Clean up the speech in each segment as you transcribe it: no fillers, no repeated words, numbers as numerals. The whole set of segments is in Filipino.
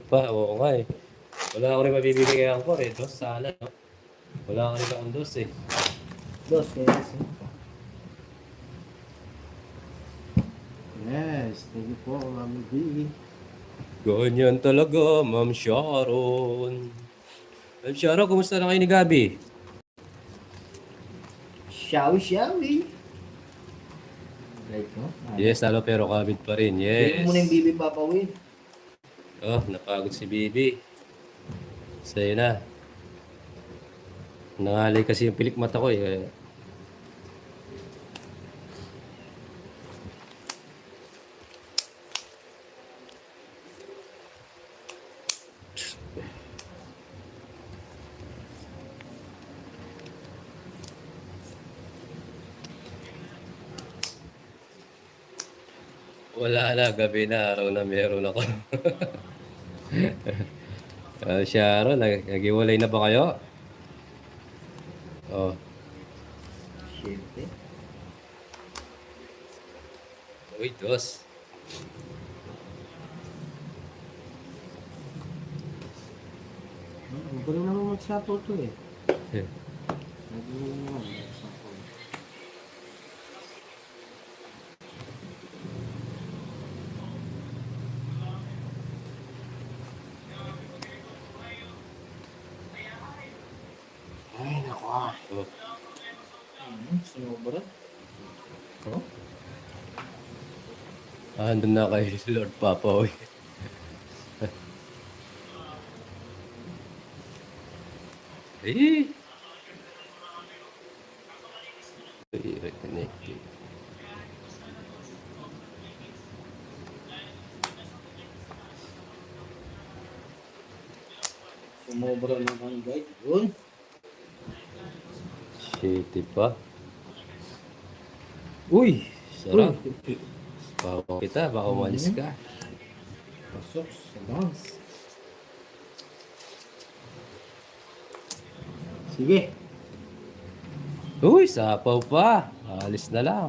Pa, oo nga eh. Wala ako rin mabibigay kay Angkor eh. Dos, sana. No? Wala ako rin akong dos eh. Dos, yes. Yes, thank you po, Mami B. Ganyan talaga, Ma'am Sharon. Ma'am Sharon, kumusta na kayo ni Gabi? Shawi. Right, no? Yes, talo pero kabit pa rin. Bigyan Yes. mo muna yung bibi papawin. Oh, napagod si Bibi. Sa'yo na. Nangalay kasi yung pilik mata ko eh. Wala na, gabi na, araw na meron ako. Sharon, nag-iwalay na ba kayo? Oh, Siyempre. uy, dos. Ang galing naman mag-shuttle to eh. Ay, naku ah. Oh. Sinubra. Oh? Andun na kay Lord Papa, uy. Eh. Reconnected. Sumobra naman guys. Yun. Shitty pa. Uy, sarap. Bawang kita, baka umalis ka. Pasok sa lungs. Sige. Uy, sapaw pa. Alis na lang.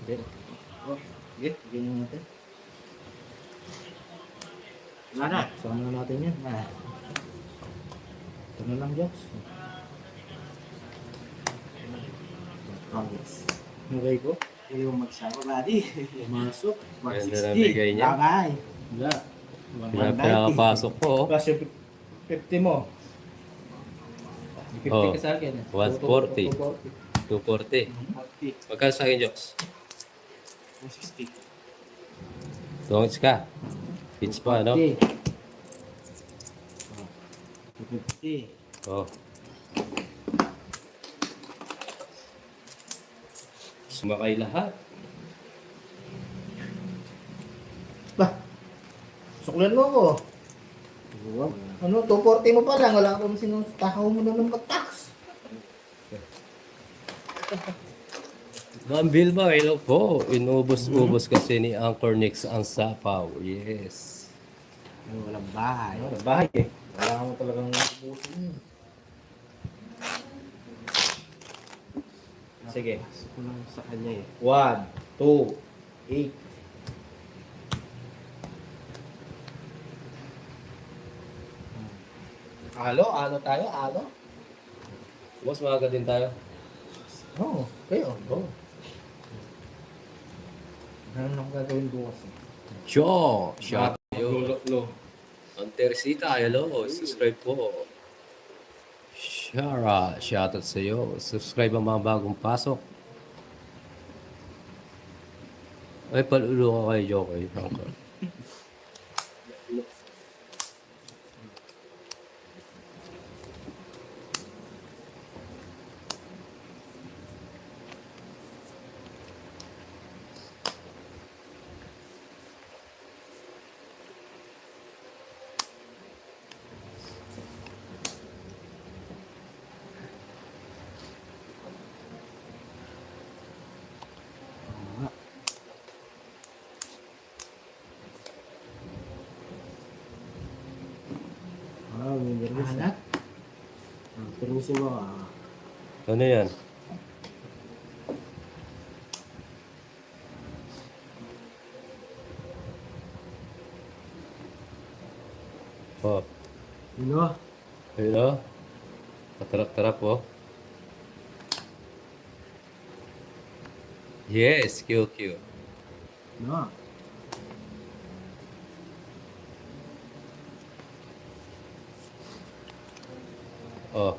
Okay. Oh, sige. Ganyan natin. Wala na. Saan na natin yan? Ito na lang, Joks. Promise. Okay ko? Yung magsama, buddy. Pumasok. Ganda na bigay niya. Bye-bye. Wala. Pinakapasok po. Oh. Plus yung 50 mo. 50 Oh, ka sa akin. 140. 240. 240. 140. Magkano sa akin, Jokes? 160. Tungits ka. Hits pa, no? 250. Oh. Sumakay lahat. Bah, suklan mo ako. Ano, 240 mo pa lang. Wala akong sinustakaw mo na ng mag-tax. Ma'am Bilba, hello po. Inubos-ubos kasi ni Anchor Nix ang sapaw. Yes. Walang bahay. Walang bahay eh. Wala mo talagang ubusin. Sige. Pasok ko lang sa kanya eh. 1, 2, 8. Alo tayo, alo. Boss, maaga din tayo. Oo, kayo. Oo. Ano nang gagawin bukas eh? Sure. Shout out sa'yo. Lo. Ang Teresita, hello. Subscribe po. Shara, shout out sa'yo. Subscribe ang mga bagong pasok. Ay, palulo ka kay Jokoy. Anchor. Anak? Permiso mo Ano yan? Oh, Yun o. ayun o. Patarap-tarap oh. Yes, QQ. No. Oh,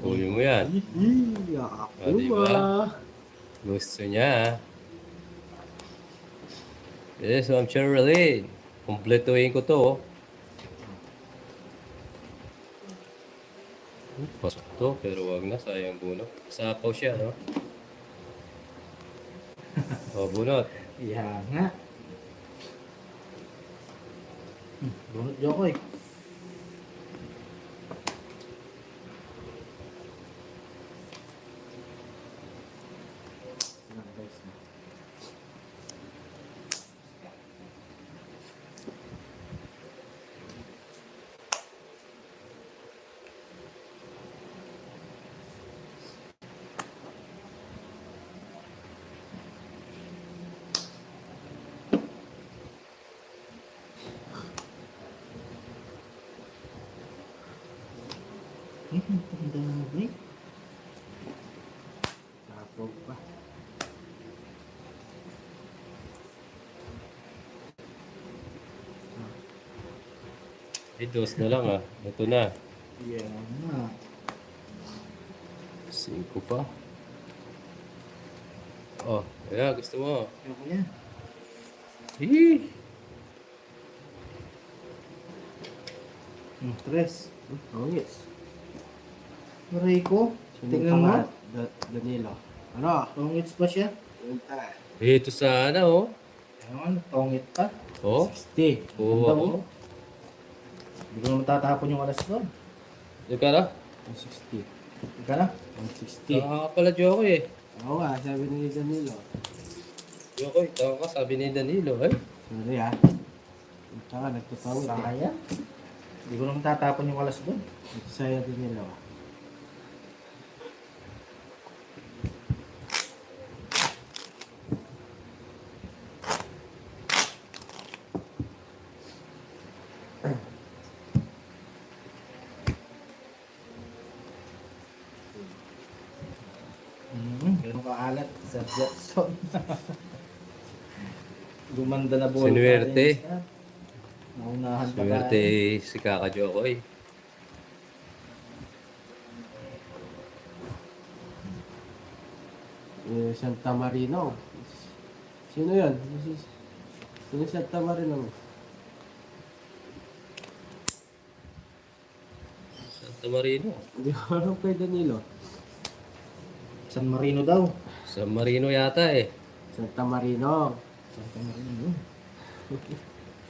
huli mo yan. Ako Ah, diba? ba? Gusto niya. Yes, Ma'am Sherilyn. Kumpletuhin ko to oh. Pasok to, pero wag na, sayang bunot. Sapaw siya, no? Oh, bunot. Yeah nga. Bunot Jokoy. Ang tanda na break. Tapog pa. Dos na lang ah. Ito na. Yeah nga. 5 pa. Oh, yeah, gusto mo. Ayoko yan. Hee! Tres. Oh, yes. Aray ko. Tingnan mo. Danilo. Ano? Tongits pa siya. Punta. Ito sana oh. Ayun, tongit pa. Oh, 60. oo Ganda, ako. oh. Hindi ko naman tatapon yung alas doon. Ika na? 160. Ika na. 160. Tama ka pala, Jokoy eh. Oo nga, sabi ni Danilo. Jokoy, tama ka, sabi ni Danilo eh. Sorry ah. Punta ka, nagtutawid. Saya. Hindi ko naman tatapon yung alas doon. Nagsaya Danilo. Ganun kaalat sa Jetson. Gumanda na bola. Sinuwerte. Naunahan pa Swerte tayo. si Kaka Jokoy. Santa Marino. Sino yan? Sino Santa Marino? Santa Marino. Hindi ko alam kay Danilo. San Marino daw. San Marino yata eh. Santa Marino. Santa Marino.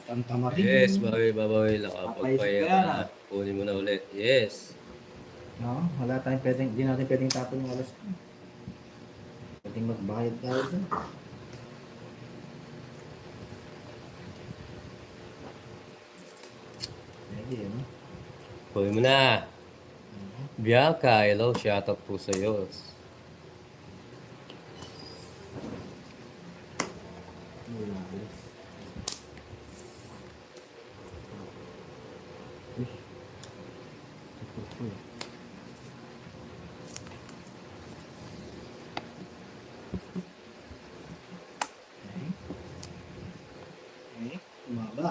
Santa Marino. Yes, babawi lang. Papaisip Pagpaya ka yan, ka na. Kunin mo na ulit. Yes. No, wala tayong pwedeng, hindi natin pwedeng tapon yung alas. Pwedeng magbayad tayo dun. Pwede, no? Kunin mo na. Bianca, hello. Shoutout po sa iyo. Okay. Umaba.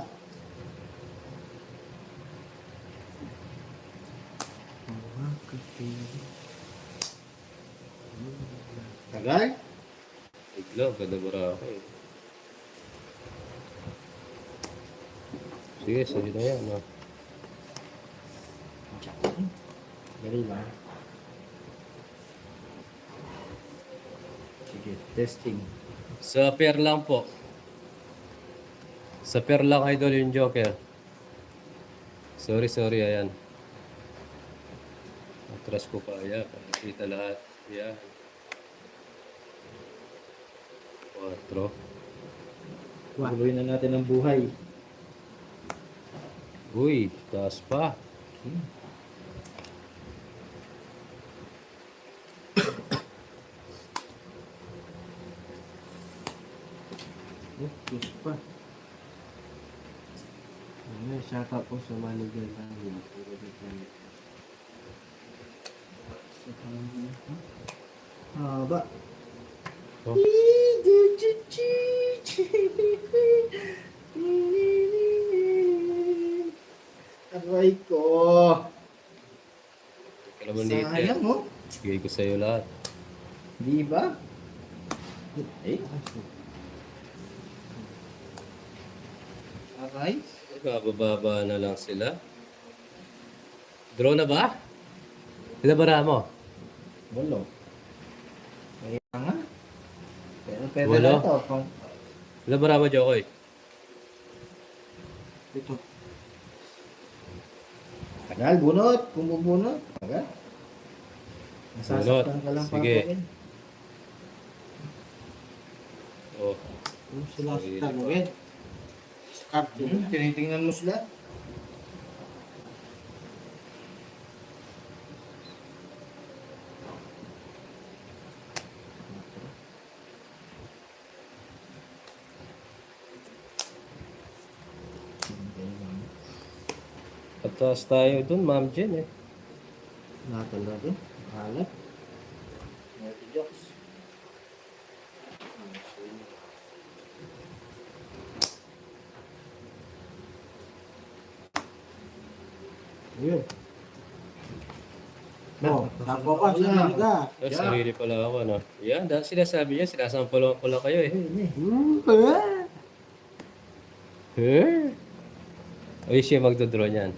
Tagal? Iglo, ganda bara ako eh. Sige, sige na yan. Ah. Dali lang. Sige, testing. Sa pair lang po. Sa pair lang idol yung Joker. Sorry, ayan. Atras ko pa, ayan. Pakikita lahat. Ayan. 4. Tuloy na natin ang buhay. Uy, taas pa. Yes pa. Ayan, shout out po sa manager namin. Haba. Oh. Aray ko. Kilometer. Sayang, oh. Bigay ko sa'yo lahat. Di ba? Eh, aray. Bababa na lang sila. Draw na ba? Ilan bara mo? Walo. Kaya nga. Pero pwede Walo? na to. Kung Ilan bara mo, Jokoy? Ito. tagal, bunot. Kung bubunot. Tagal. Bunot. Nasasaktan ka lang Sige. papawin. Oh. Ano sila sa tagawin? Scott. Tinitingnan mo sila. Pataas tayo dun, Ma'am Jen eh. Nakatala din. Alat. Ito jokes. Ayun. No, tapo ka sa liga. Ay, sarili pala ako, no? Yan, dahil sinasabi niya, sinasampalo ko lang kayo eh. Ay, siya magdodraw niyan.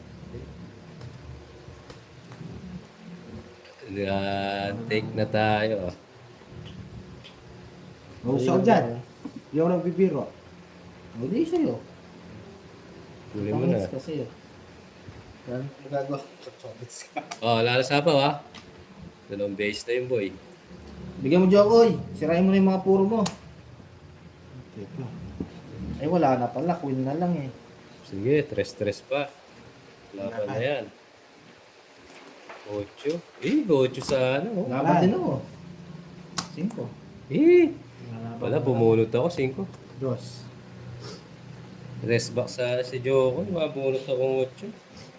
Take na tayo. Gusto ko dyan. Hindi ako nagbibiro. Hindi sa'yo. Huli mo na. Pangits kasi yun. Yan, magagawa. Chocolates ka. Oh, lalasapaw ha. Dalawang base na yung boy. Bigyan mo Jokoy. Sirain mo na yung mga puro mo. Teka. Ay wala na pala. Queen na lang eh. Sige, tres pa. Laban na yan. 8. Eh, 8 sa ano. Oh. Laban din ako. 5. Eh, wala, bumunot ako 5. Dos. Rest back sa si Joko, mabunot akong 8.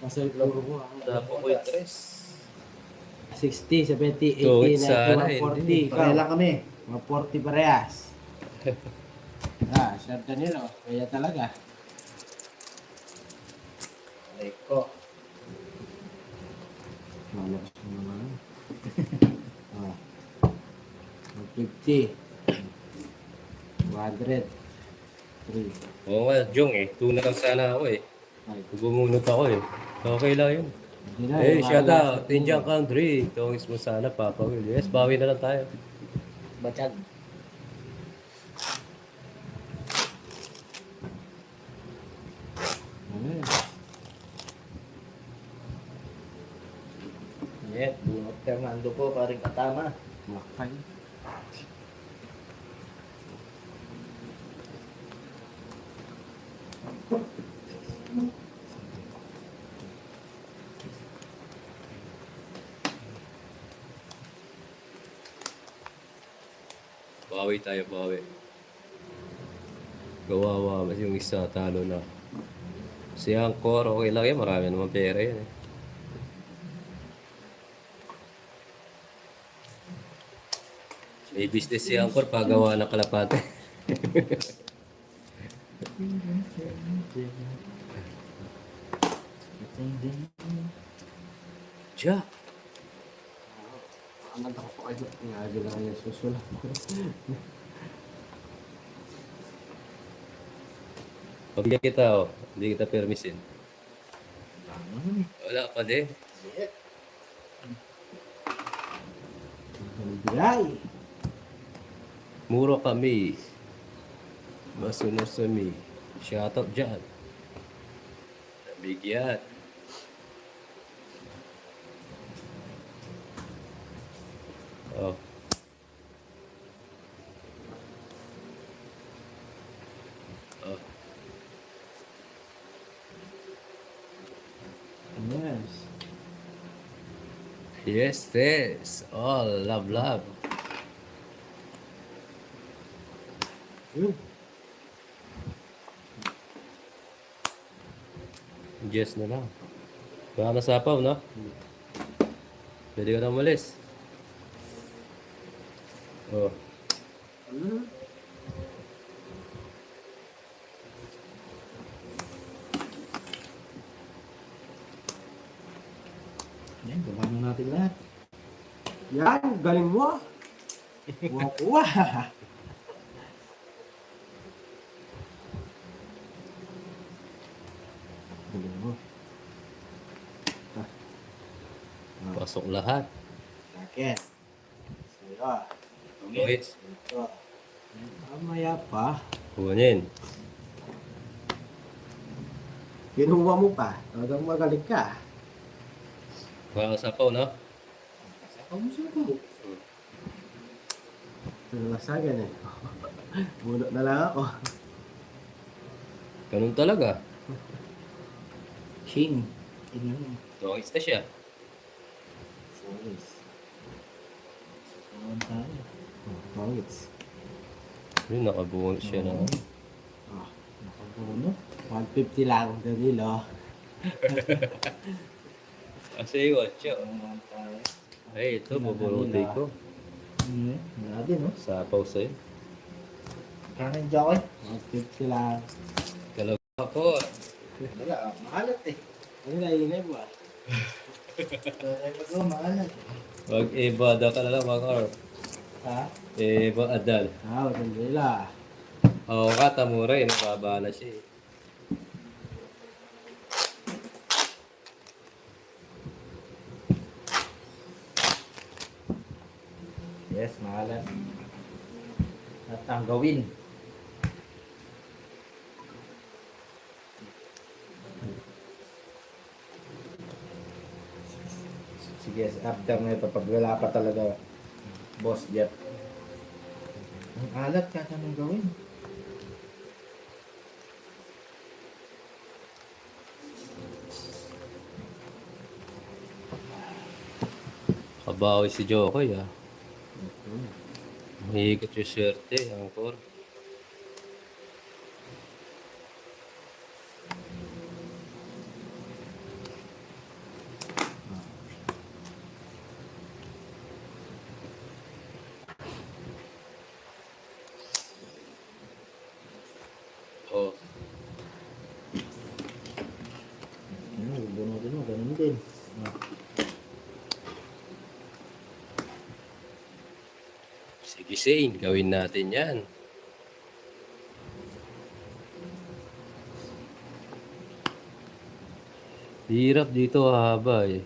Nasa puro mo. Dapo ko yung 3. 60, 70, 80, Tuhod 90, sana, 140. Pareha Ikaw, lang kami. mga 40 parehas. Sir Danilo, kaya talaga. Ay ko. Malakas mo naman. 50. 200. 3. Oo nga, Jong eh. 2 na lang sana ako eh. 5. Bumunot ako eh. Okay lang yun. Hindi na. Eh, yung shout mga out. Tinjang Country. Tungis mo sana, Papa Will. Yes, bawi na lang tayo. Batsyag. Ayan. Yes, bunot Fernando po. Paring katama. Makay. Bawi tayo, bawi. Gawawa mas yung isa, talo na. Si Angkor, okay lang yan. Marami naman pera yan eh. May business si Angkor, pagawa ng kalapate. Jack! Ang ganda ko po kayo. Ngayon lang kayo susulat. Pabigyan kita oh, hindi kita permisin. Wala pa din. Ang biyay. Muro kami. Masunod-sami. Shoutout dyan. Nabigyan. Oh. Oh. Yes. Yes, yes. All love, love. Yun. Yes na lang. Baka nasapaw, no? Pwede ka na umalis. Oh. Hmm. Yan, baba na natin lahat. Yan, galing mo. Kuha. Galing mo. Pasok lahat. Akin. Sa'yo. Okay. Ito. Mamaya pa. Kunin. Kinuha mo pa. Talagang magaling ka. Baka nasapaw, no? Saka mo siya po. Nalasagan eh. Bunot na lang ako. Ganun talaga. King. Tingnan mo. Tungis na siya. Sorry. Saan tayo? Pangits. Yun, nakabuo siya na. Ah, nakabuno. 150 lang, Danilo. Kasi yun, siya. Saan tayo? Ay, ito, buburuti ko. Wala din, no? Sapaw sa'yo. Kanin Jokoy? 150 lang. Kalaw ako. Wala, maalat eh. Ano naingay mo ah? Kaya magawa, maalat. Mag-ibada ka na lang, mga Ha? adal. Ah, Danilo. Oo ka, tamura eh. Nababa na siya eh. Yes, maalat. At ang gawin. Sige, after na ito, pag wala pa talaga, Boss Jeff. Ang alat ka anong gawin? Kabawi si Jokoy ah. Mahigit yung swerte, angkor. Oh, Bunutin mo, ganun din. sige Shane, gawin natin yan. Hirap dito haba eh.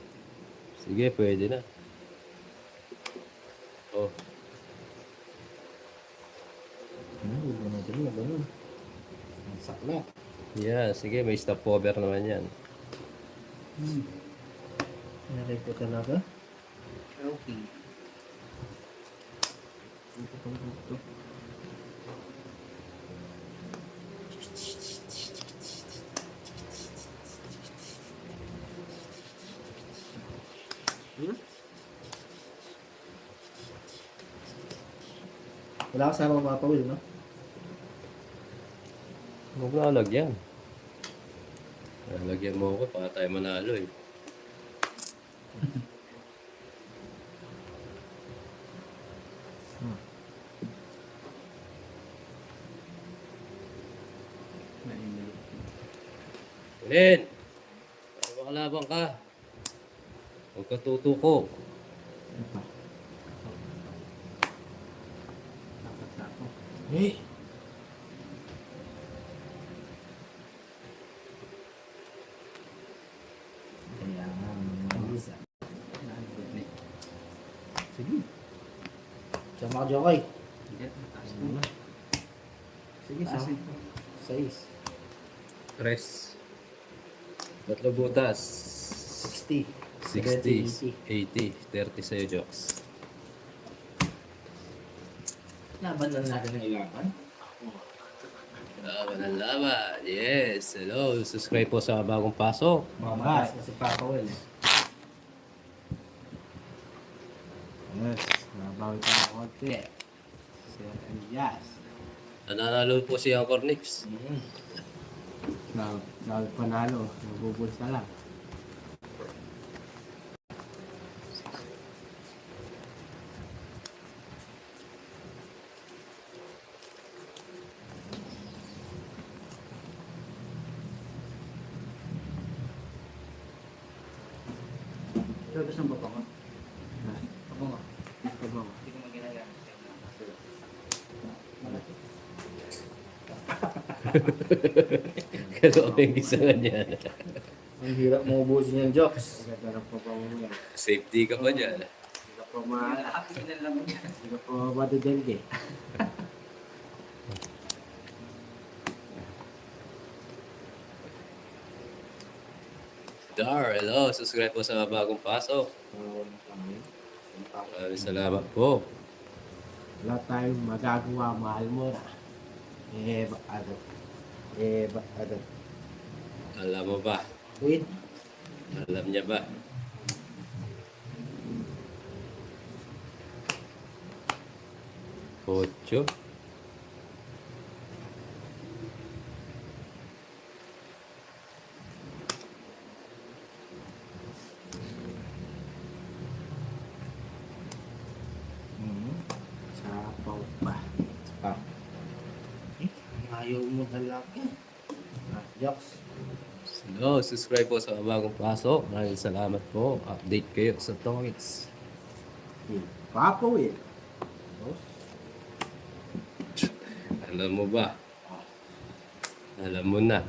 Sige, pwede na. Oh, Bunutin mo, ganun. Ang sakla. yeah, sige, may stopover naman yan. Nalay ko talaga. Okay. Wala ka sa mga pawil, no? Huwag na lagyan. Lagyan mo ako para tayo manalo eh. Kunin! Para makalabang ka. Huwag ka tutuko. Eh! Kaya nga, mga isa. Sige. Sama ka, Jokoy. Sige, sama. 6. Press. Tatlo butas. 60. 60, 80, 30 sa'yo, Jokes. Laban lang natin ng ilaban. Laban ang laban. Yes. Hello. Subscribe po sa bagong pasok. Mga matas na si Papa Will. Yes, nabawi ka ng konti. Sir Elias. Nananalo po si Anchor Nix. Panalo. Nabubulsa lang. Ito, gusto mo ba ko? Ako nga. Ito ba? Hindi ko maginagamit. Kalo ang isa na niyan. Ang hirap mo ubusin yung jokes. Ang ganda ng papamuya. Safety ka pa dyan. Hindi ka pa hindi ka pa madudengge. Dar, hello. Subscribe po sa bagong pasok. Maraming salamat po. Wala tayong magagawa, mahal mo na. Ano? Ano? Alam mo ba? Wait. Alam niya ba? Ocho. Sa pau pa. Ah. Ayaw mo talaga. Jokes. Hello, subscribe po sa bagong pasok. Maraming salamat po. Update kayo sa Tongits. Papo eh. Alam mo ba? Alam mo na.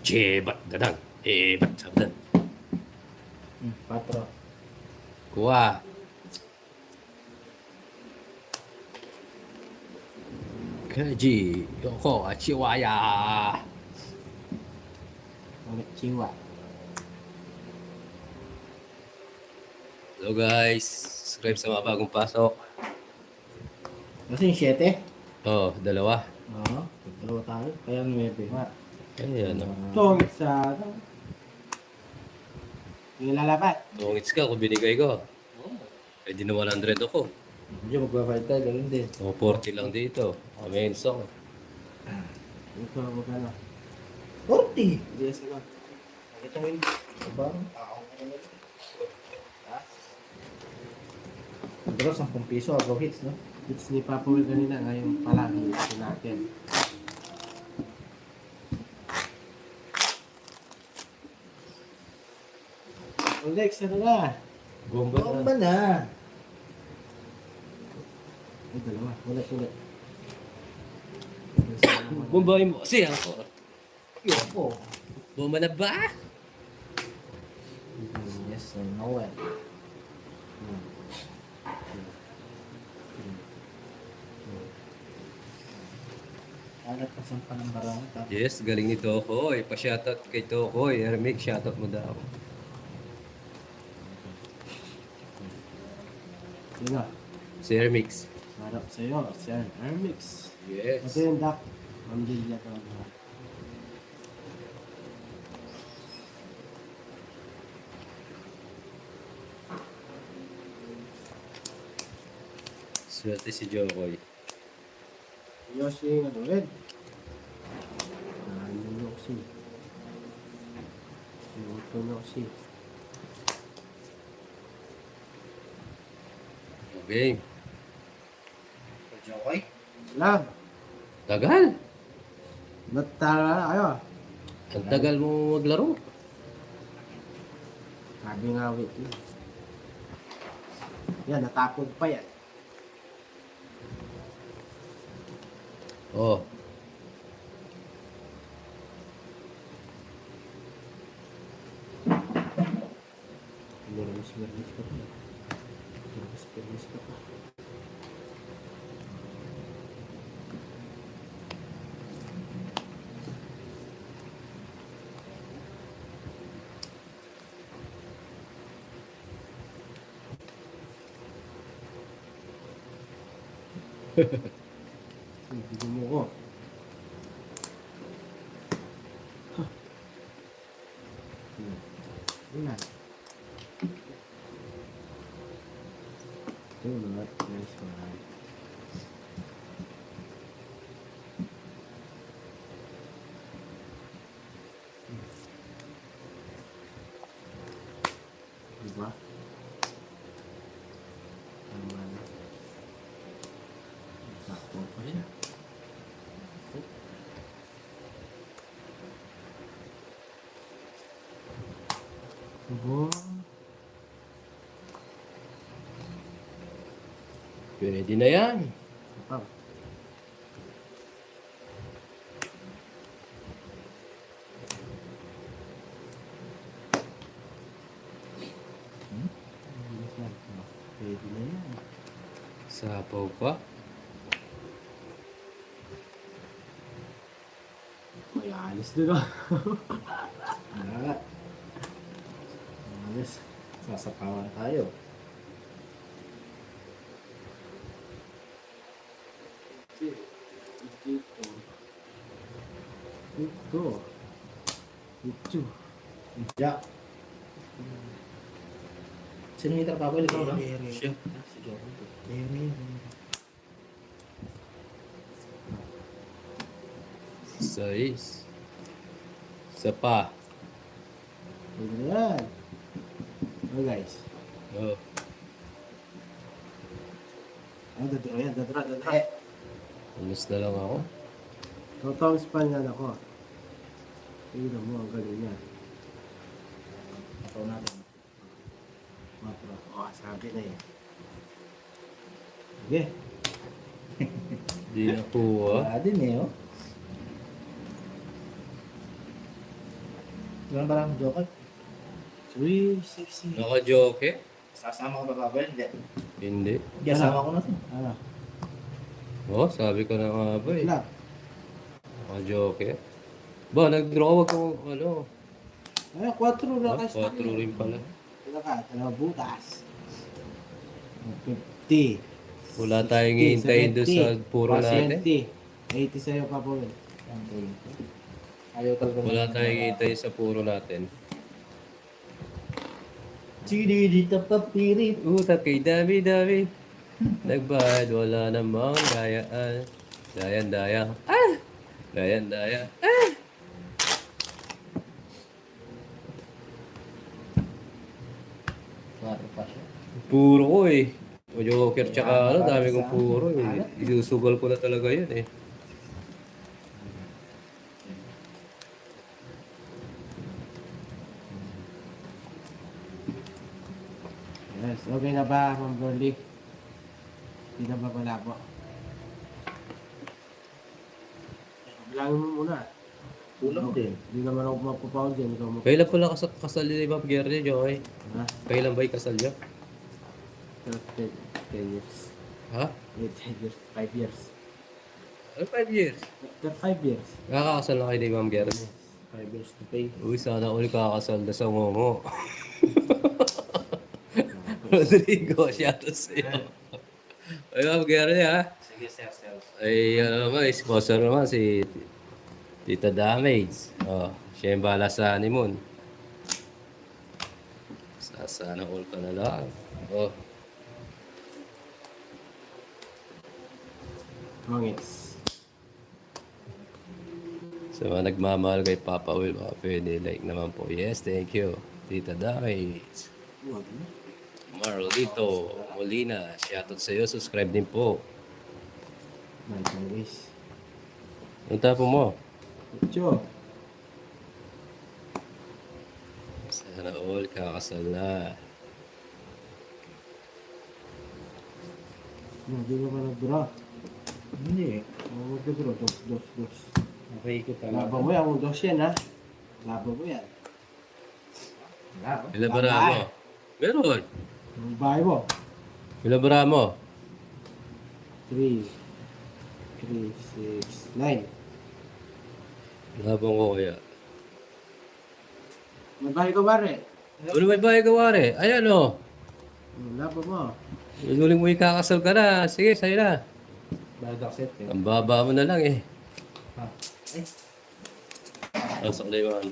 Jebat dadang. Bat sabdan. Patro. Kuha. Kaji. Yoko. Chiwaya. Ang chiwa. Hello guys. Subscribe sa mga bagong pasok. Kasi yung 7? Oh, dalawa. Oo. Dalawa tayo. Kaya 9. Ayan. Tongit sa... Yung lalabat. Tongits ka kung binigay ko. Eh di na 100 ako. Hindi, magbabayad tayo. Ganun din. O 40 lang dito. Amen song. Ito, magkano? 40! Yes, ano? Ito mo yun. Diba? Pero 10 piso, agaw hits, no? It's ni Papa Will kanina, ngayon pala, hilisin natin. Alex, ano na? Bomba Bomba na! Ay, dalawa. Ulit. Bombahin mo kasi ako. Yoko. Bomba na ba? Yes, I know it. Alat pa sa panambarang. Yes, galing ni Tokoy. Pa-shoutout kay Tokoy. Ermic, shoutout mo daw. Sino? Si Ermix. Harap sa'yo, Sir Hermix. Yes. Ito yung Doc. Pamilya to. Swerte si Jokoy. Yoshi, ano rin? Ano Yoshi? Ito Yoshi. Okay. Jokoy? Love, Tagal. natala na kayo. Ang tagal mo maglaro. Sabi nga, wait. Yan, natapod pa yan. Oh. Mermis ka pa. Mermis ka pa. Hindi mo ko. Ayan. Do not nice one. Ayan. Wow. Pwede na yan. Wow. Pwede na yan. Sapaw pa. May alis doon ah. Wala. Alis. Sasapawan tayo. Ito. Ito. Jack. Sino may trabaho? Ikaw ba? Siya. Sige. Sais. Isa pa. Pwede na yan. Oh guys. Oh. Ay, dadra yan. Dadra. Alis na lang ako. Totoong span yan ako. Tingnan mo, ang galing yan. Ikaw natin. Matro. Oh, sabi na yan. Sige. Di nakuha. Wala din eh, oh. Ilan ba lang joke? 360. Naka-joke? Sasama ko ba Babel? Hindi. Hindi. Hindi, asama ko na to. Ano? Oh, sabi ko na nga ba eh. Ilan? Naka-joke. Ba, nag-draw ako ano. Ay, 4 na Ah, kayo. 4 rin pala. Ilan ka? 2 butas. 50. Wala tayong hihintayin doon sa puro natin. 80 sa'yo pa po. Ayaw talaga. Wala tayong hihintayin sa puro natin. Chidi dito papirit. Utak kay dami-dami. Nagbayad, wala namang dayaan. Dayan-daya. Ah! Dayan-daya. Ah! Klaro pa siya. Puro ko eh. O Joker tsaka ano, dami kong puro eh. Isusugal ko na talaga yun eh. Yes, okay na ba, Ma'am Burley? Hindi na ba malabo? Bilangin mo muna. Kulang din. Hindi naman ako mapapound dyan. Ikaw mo. Kailan pala kasal ni Ma'am Gerry, Joy? Ha? Kailan ba yung kasal niya? 10 years. Ha? 10 years. 5 years. Ano 5 years? After 5 years. Nakakasal na kayo ni Ma'am Gerry. 5 years to pay. Uy, sana uli kakasal na sa ngongo. Rodrigo, shout out sa'yo. Ay, Ma'am Gerry ha? Sige, sir. Ay, ano naman, sponsor naman si Tita Damage. Oh, siya yung bahala sa honeymoon. Sana all ka na lang. Oh, Mangits. sa mga nagmamahal kay Papa Will, baka pwede like naman po. Yes, thank you. Tita Damage. Huwag na. Marlito Molina, shout out sa'yo. Subscribe din po. Mangits. Ang tapo mo? Ocho. Sana all kakasal na. Hindi ka ba nag-draw? Hindi eh. Mag-draw. Dos. Nakikot Laban mo yan. Ang dos yan, ha? Laban mo yan. Wala. Ilan bara mo? Meron. Ang bahay mo. Ilan bara mo? 3, 6, 9. Labang ko kaya. May bahay ka ba rin? Ano may bahay gawari? Ayan o. Laban mo. Inuling mo ikakasal ka na. Sige, sa'yo na. Bayad accept eh. Ang baba mo na lang eh. Ha? Eh. Ang saklay mo ang